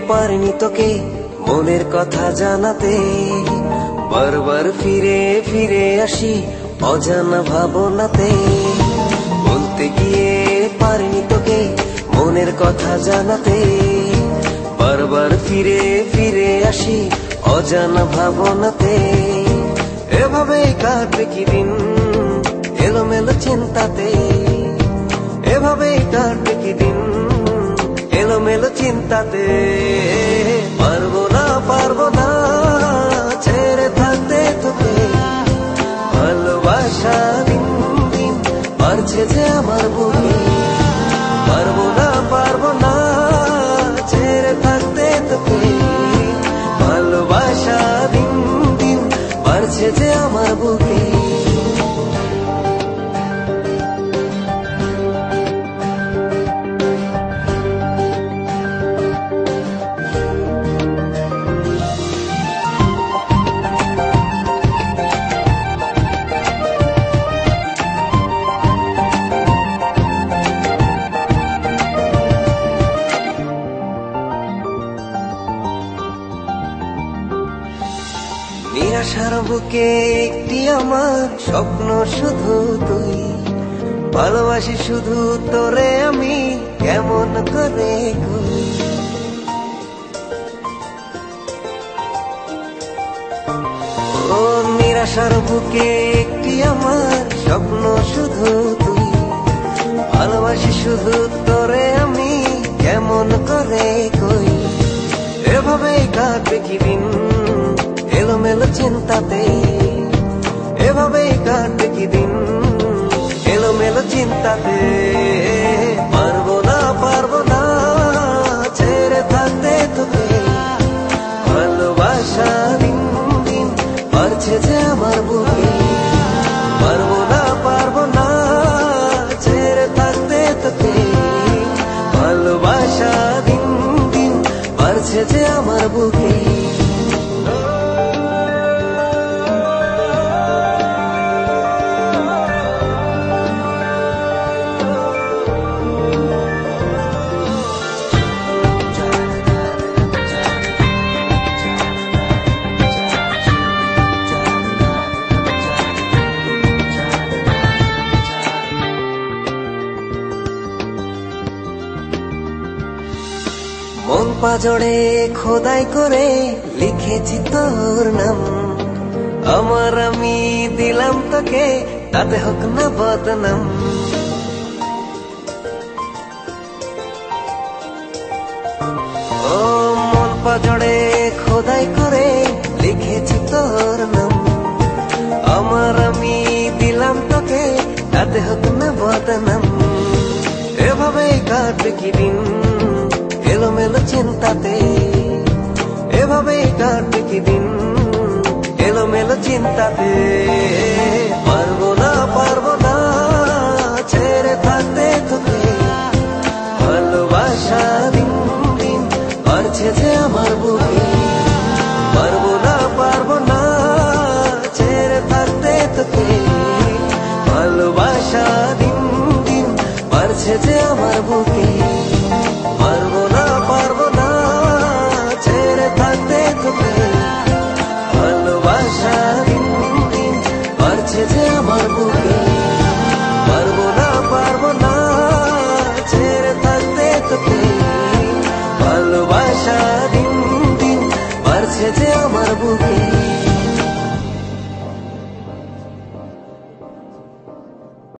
পারিনি তোকে মনের কথা জানাতে, বারবার ফিরে ফিরে আসি অজানা ভাবনাতে। বলতে গিয়ে পারিনি তোকে মনের কথা জানাতে, বারবার ফিরে ফিরে আসি অজানা ভাবনাতে। এভাবেই কাটবে কি দিন এলোমেলো চিন্তাতে, এভাবেই কাটবে কি দিন এলোমেলো চিন্তাতে। পারবো না ছেড়ে থাকতে তোকে, ভালোবাসা দিন দিন বাড়ছে যে আমার বুকে। পারবো না ছেড়ে থাকতে তোকে, ভালোবাসা দিন দিন বাড়ছে যে আমার বুকে। নিরাশার বুকে একটি আমার স্বপ্ন শুধু তুই, ভালোবাসি শুধু তোরে আমি কেমন করে কই। ও নিরাশার বুকে একটি আমার স্বপ্ন শুধু তুই, ভালোবাসি শুধু তোরে আমি কেমন করে কই। এভাবেই কাটবে কি দিন এলোমেলো চিন্তাতে, এভাবেই কাটবে কি দিন এলোমেলো চিন্তাতে। পারবো না ছেড়ে থাকতে তোকে, ভালোবাসা দিন দিন বাড়ছে যে আমার বুকে। পারবো না ছেড়ে থাকতে তোকে, ভালোবাসা দিন দিন বাড়ছে যে আমার বুকে। মন পাজড়ে খোদাই করে লিখেছি তোর নাম, আমার আমি দিলাম তোকে তাতে হোক না বদনাম। ও মন পাজড়ে খোদাই করে লিখেছি তোর নাম, আমার আমি দিলাম তোকে তাতে হোক না বদনাম। এভাবেই কাটবে কি দিন এলোমেলো চিন্তাতে, এভাবেই কাটবে কি দিন এলোমেলো চিন্তাতে। পারবো না ছেড়ে থাকতে তোকে, ভালোবাসা দিন দিন বাড়ছে যে আমার বুকে। পারবো না ছেড়ে থাকতে তোকে, ভালোবাসা দিন দিন বাড়ছে যে আমার বুকে। পারবো না ছেড়ে থাকতে তোকে, ভালোবাসা দিন দিন বাড়ছে যে আমার বুকে। পারবো না ছেড়ে থাকতে তোকে, ভালোবাসা দিন দিন বাড়ছে যে আমার বুকে।